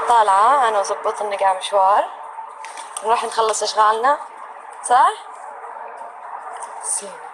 طالعة أنا وزبط النقع مشوار، نروح نخلص أشغالنا، صح؟ سينا.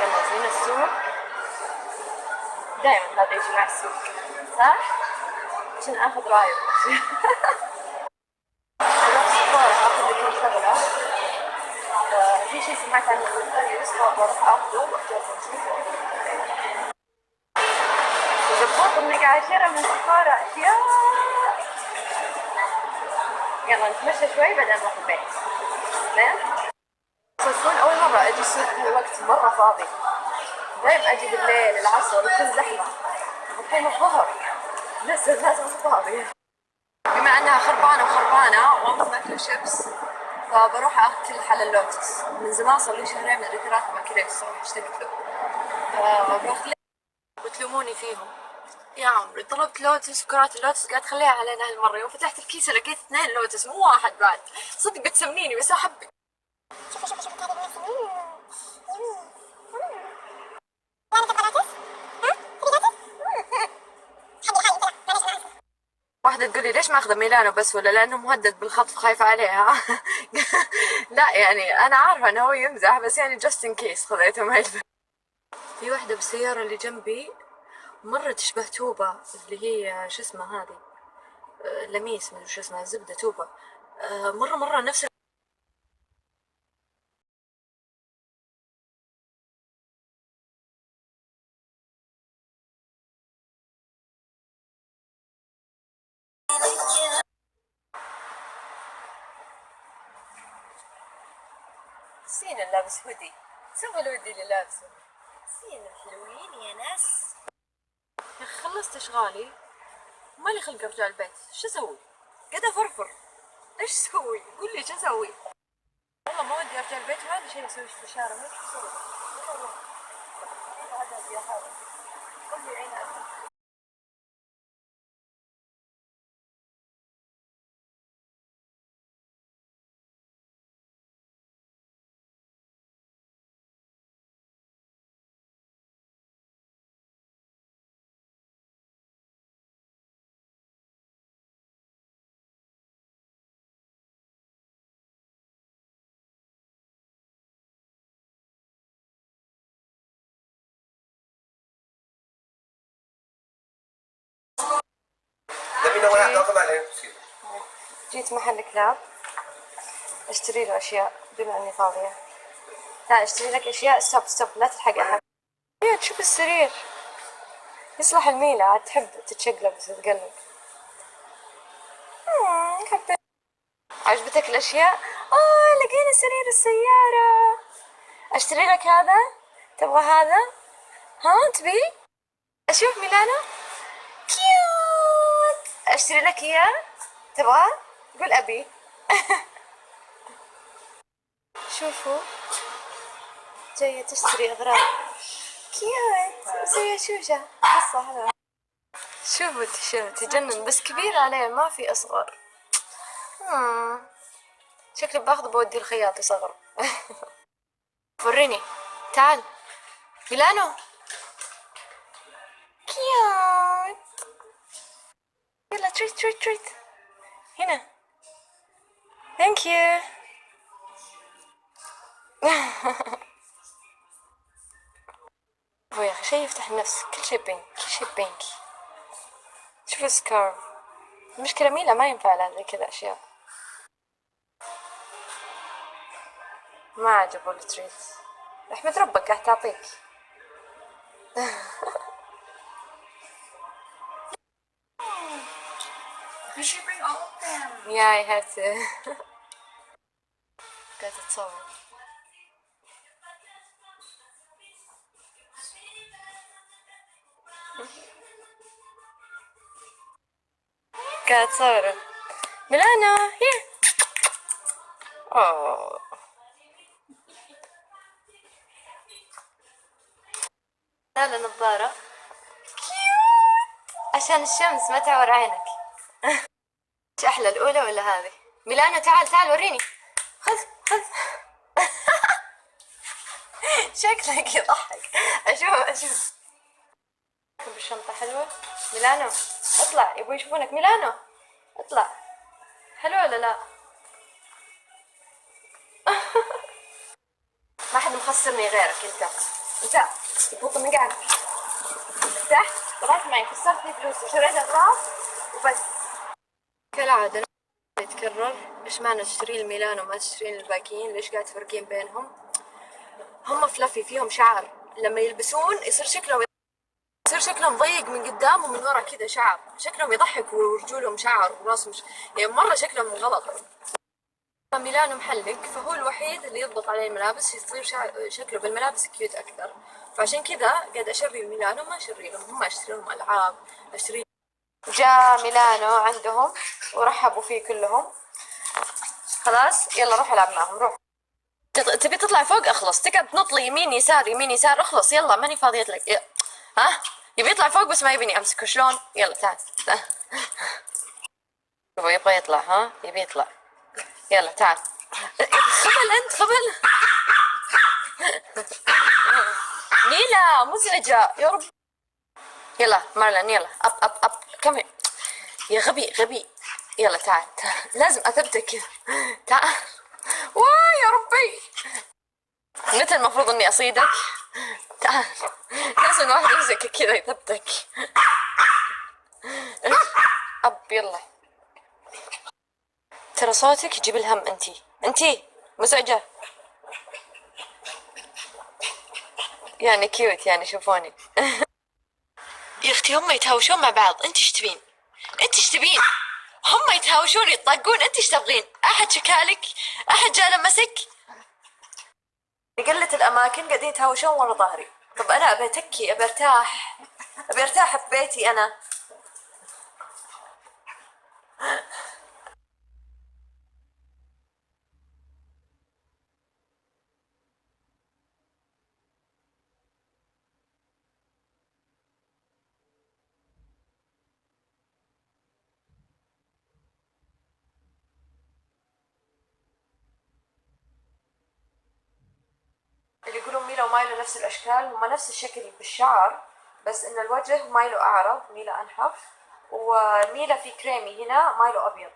يلا زين السوق، دايما هذا يجي مع السوق، صح؟ عشان آخذ رأيه. أروح سفارة آخذ لي كم شغلة، في شي سمعت عنه بالكويس فبروح آخذه وأجربه نشوفه. وزبط النقع عشرة من سفارة أشياء. يلا نتمشى شوي بعدين نروح البيت. زين؟ تصدقون أول مرة أجي السوق بوقت مرة فاضي، دايما أجي بالليل العصر يكون زحمة، والحين الظهر لازم فاضي. بما أنها خربانة وأمس ماكلة شيبس، فبروح آكل حل اللوتس. من زمان صار لي شهرين مدري ثلاثة ما أكلت الصراحة، اشتقت له. فبروح وتلوموني فيهم. يا عمري طلبت لوتس وكرات اللوتس قاعد خليها علينا هالمرة، يوم فتحت الكيسة لقيت 2 لوتس مو واحد بعد. صدق بتسمنيني بس أحبك. واحدة تقولي ليش ما اخذ ميلانو بس، ولا لانه مهدد بالخطف خايفة عليها؟ لا يعني انا عارفة انه هو يمزح، بس يعني just in case خذيته معي. في واحدة بالسيارة اللي جنبي مرة تشبه توبة، اللي هي شو اسمها هذه، لميس مدري شو اسمها، زبدة توبة، مرة نفس. سين اللي لابس هودي، سوى الهودي اللي لابسه. سين الحلوين يا ناس. يا اخي خلصت اشغالي، مالي خلق ارجع البيت، شو اسوي؟ قاعد افرفر، ايش اسوي؟ قول لي شو اسوي؟ والله ما ودي ارجع البيت، ما عندي شيء اسوي في الشارع، ما شو اسوي؟ يا حالي قول لي اين اذهب. جيت محل كلاب اشتري له اشياء بما اني فاضية. تعال اشتري لك اشياء. ستوب لا تلحق احد. تشوف السرير يصلح الميلة، عاد تحب تتشقلب وتتقلب. حبيت. عجبتك الاشياء؟ لقينا سرير السيارة. اشتري لك هذا؟ تبغى هذا؟ ها تبي؟ اشوف ميلانا كيوت، اشتري لك اياه؟ تبغى؟ قول ابي. شوفوا جاية تشتري اغراض كيوت، مسوية شوشة قصة حلوة. شوفوا التيشيرت يجنن بس كبير عليه ما في اصغر. شكلي باخذه بودي الخياط يصغر. وريني، تعال ميلانو كيوت. يلا تريت هنا. ثانك يو. يا اخي شي يفتح النفس، كل شي بينك. شوف السكارف. المشكلة ميلا ما ينفع لها زي كذا اشياء، ما عجبه التريت. احمد ربك قاعد تعطيك. Yeah, I have to. قاعدة تتصور. قاعدة تصور. ميلانا here. أوه. هذا نظارة عشان الشمس ما تعور عينك. ايش احلى، الاولى ولا هذه؟ ميلانو تعال تعال وريني. خذ خذ. شكلك يضحك. اشوف بالشنطة حلوة. ميلانو اطلع، يبغوا يشوفونك. ميلانو اطلع. حلوة ولا لا؟ ما حد مخسرني غيرك انت يبغى من قاعد. ارتحت؟ طلعت معي، خسرت لي فلوس وشريت اغراض وبس. كالعادة يتكرر. ايش معنى تشترين الميلانو وما تشترين الباقيين؟ ليش قاعد تفرقين بينهم؟ هم فلافي فيهم شعر، لما يلبسون يصير شكلهم ضيق من قدام ومن ورا كذا شعر، شكلهم يضحك ورجولهم شعر وراسهم يعني مرة شكلهم غلط. ميلانو محلق، فهو الوحيد اللي يضبط عليه الملابس، يصير شكله بالملابس كيوت أكثر. فعشان كذا قاعد أشري الميلانو، ما أشري لهم هم، أشتري لهم ألعاب، أشتري. جاء ميلانو عندهم ورحبوا فيه كلهم. خلاص يلا روح العب معهم، روح. تبي تطلع فوق؟ اخلص، تقعد تنط لي يمين يسار يمين يسار، اخلص يلا ماني فاضية لك. ها يبي يطلع فوق بس ما يبيني امسكه، شلون؟ يلا تعال. يبغى يطلع، ها يبي يطلع. يلا تعال. خبل انت خبل. نيلا مزعجة يا رب. يلا مارلين يلا اب كم. يا غبي غبي. يلا تعال لازم اثبتك. تعال. واي يا ربي. متى المفروض اني اصيدك؟ تعال. لازم واحد يمسك كذا يثبتك. يلا. ترى صوتك يجيب الهم. انتي مزعجة. يعني كيوت يعني، شوفوني. يا اختي هم يتهاوشون مع بعض، انت ايش تبين؟ هم يتهاوشون يطقون، انت ايش تبغين؟ احد شكالك؟ احد جاء لمسك؟ قلة الاماكن قاعدين يتهاوشون ورا ظهري. طب انا ابي اتكي، ابي ارتاح في بيتي انا. اللي يقولون ميلا ومايلو نفس الاشكال، هم نفس الشكل بالشعر، بس ان الوجه مايلو اعرض، ميلا انحف، وميلا في كريمي هنا، مايلو ابيض.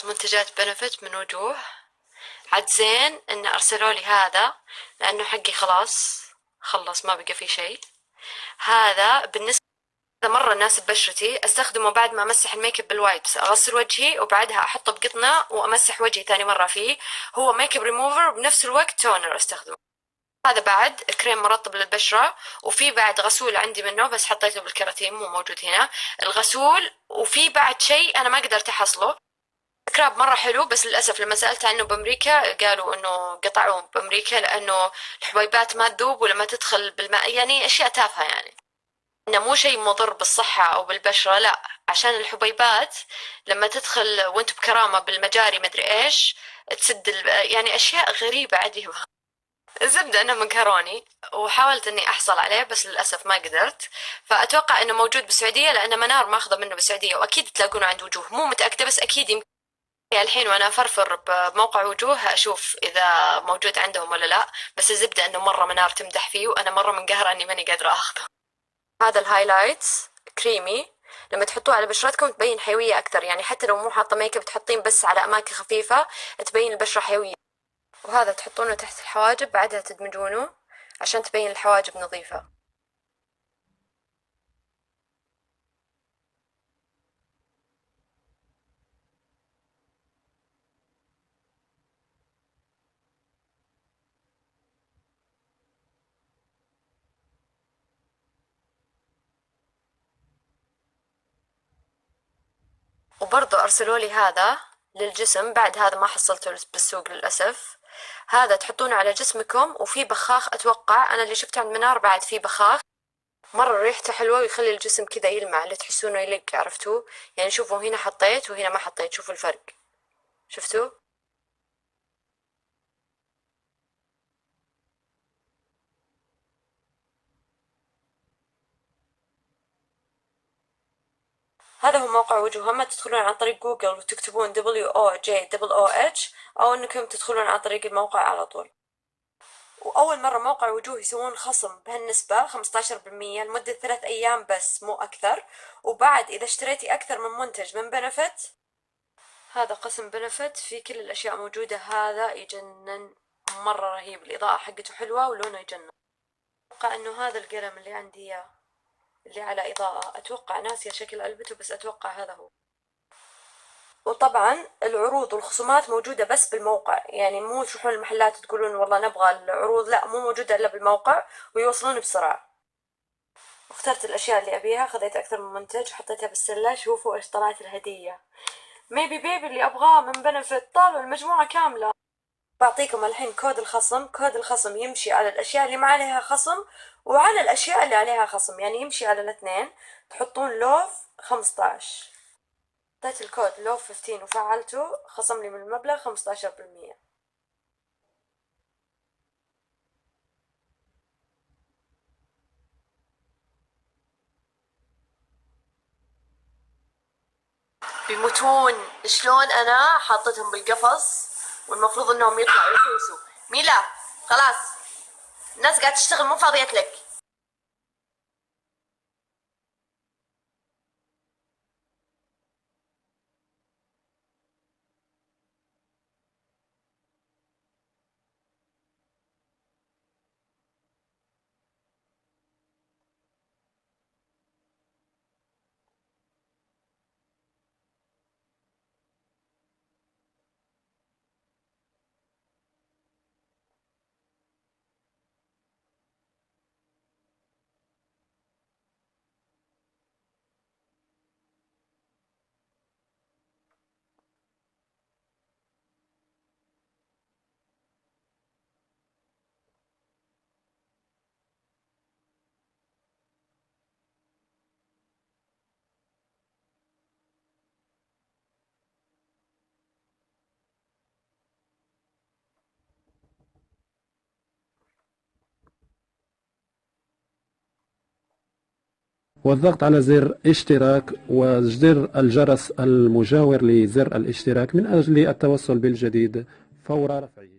منتجات بنفت من وجوه. عاد زين ان ارسلوا لي هذا لانه حقي خلص ما بقى فيه شيء. هذا بالنسبة مرة يناسب بشرتي، استخدمه بعد ما امسح الميك اب بالوايبس، اغسل وجهي وبعدها احطه بقطنة وامسح وجهي ثاني مرة فيه. هو ميك اب ريموفر بنفس الوقت تونر استخدمه. هذا بعد كريم مرطب للبشرة، وفي بعد غسول عندي منه بس حطيته بالكراتين مو موجود هنا الغسول. وفي بعد شيء انا ما قدرت احصله، سكراب مرة حلو، بس للأسف لما سألت عنه بأمريكا قالوا إنه قطعوه بأمريكا لأنه الحبيبات ما تذوب ولما تدخل بالماء، يعني أشياء تافهة يعني. إنه مو شيء مضر بالصحة أو بالبشرة، لا، عشان الحبيبات لما تدخل وانت بكرامة بالمجاري مدري إيش تسد يعني أشياء غريبة عجيبة. الزبدة أنه مكروني، وحاولت إني أحصل عليه بس للأسف ما قدرت. فأتوقع إنه موجود بالسعودية لأن منار ماخذة منه بالسعودية، وأكيد تلاقونه عند وجوه، مو متأكدة بس أكيد يمكن. الحين وانا افرفر بموقع وجوه اشوف اذا موجود عندهم ولا لا، بس الزبده انه مره منار تمدح فيه وانا مره منقهره اني ماني قادره اخذه. هذا الهايلايتس كريمي، لما تحطوه على بشرتكم تبين حيويه اكثر، يعني حتى لو مو حاطه ميك اب تحطين بس على اماكن خفيفه تبين البشره حيويه. وهذا تحطونه تحت الحواجب بعدها تدمجونه عشان تبين الحواجب نظيفه. وبرضو أرسلوا لي هذا للجسم، بعد هذا ما حصلته بالسوق للأسف. هذا تحطونه على جسمكم وفي بخاخ، أتوقع أنا اللي شفته عند منار بعد في بخاخ مرة ريحته حلوة ويخلي الجسم كذا يلمع، اللي تحسونه يلق، عرفتوه؟ يعني شوفوا هنا حطيت وهنا ما حطيت، شوفوا الفرق، شفتوا؟ هذا هو موقع وجوه. اما تدخلون عن طريق جوجل وتكتبون WOJOOH، او انكم تدخلون عن طريق الموقع على طول. واول مرة موقع وجوه يسوون خصم بهالنسبة 15% لمدة 3 ايام بس، مو اكثر. وبعد اذا اشتريتي اكثر من منتج من بنفت، هذا قسم بنفت في كل الاشياء موجودة. هذا يجنن، مرة رهيب، الاضاءة حقته حلوة ولونه يجنن. اتوقع انه هذا القلم اللي عندي اياه اللي على اضاءة، اتوقع ناسية شكل علبته بس اتوقع هذا هو. وطبعا العروض والخصومات موجودة بس بالموقع، يعني مو تروحون المحلات تقولون والله نبغى العروض، لا مو موجودة الا بالموقع، ويوصلون بسرعة. واخترت الاشياء اللي ابيها، خذيت اكثر من منتج وحطيتها بالسلة. شوفوا ايش طلعت الهدية، ميبي بيبي اللي ابغاه من بنفت، طالعوا المجموعة كاملة. بعطيكم الحين كود الخصم. كود الخصم يمشي على الاشياء اللي ما عليها خصم وعلى الاشياء اللي عليها خصم، يعني يمشي على الاثنين. تحطون لوف 15. حطيت الكود لوف 15 وفعلته، خصم لي من المبلغ 15%. بيموتون شلون انا حاطتهم بالقفص والمفروض انهم يطلعوا يحوسوا. ميلا خلاص، الناس قاعدة تشتغل مو فاضية لك. والضغط على زر اشتراك وزر الجرس المجاور لزر الاشتراك من أجل التوصل بالجديد فور رفعه.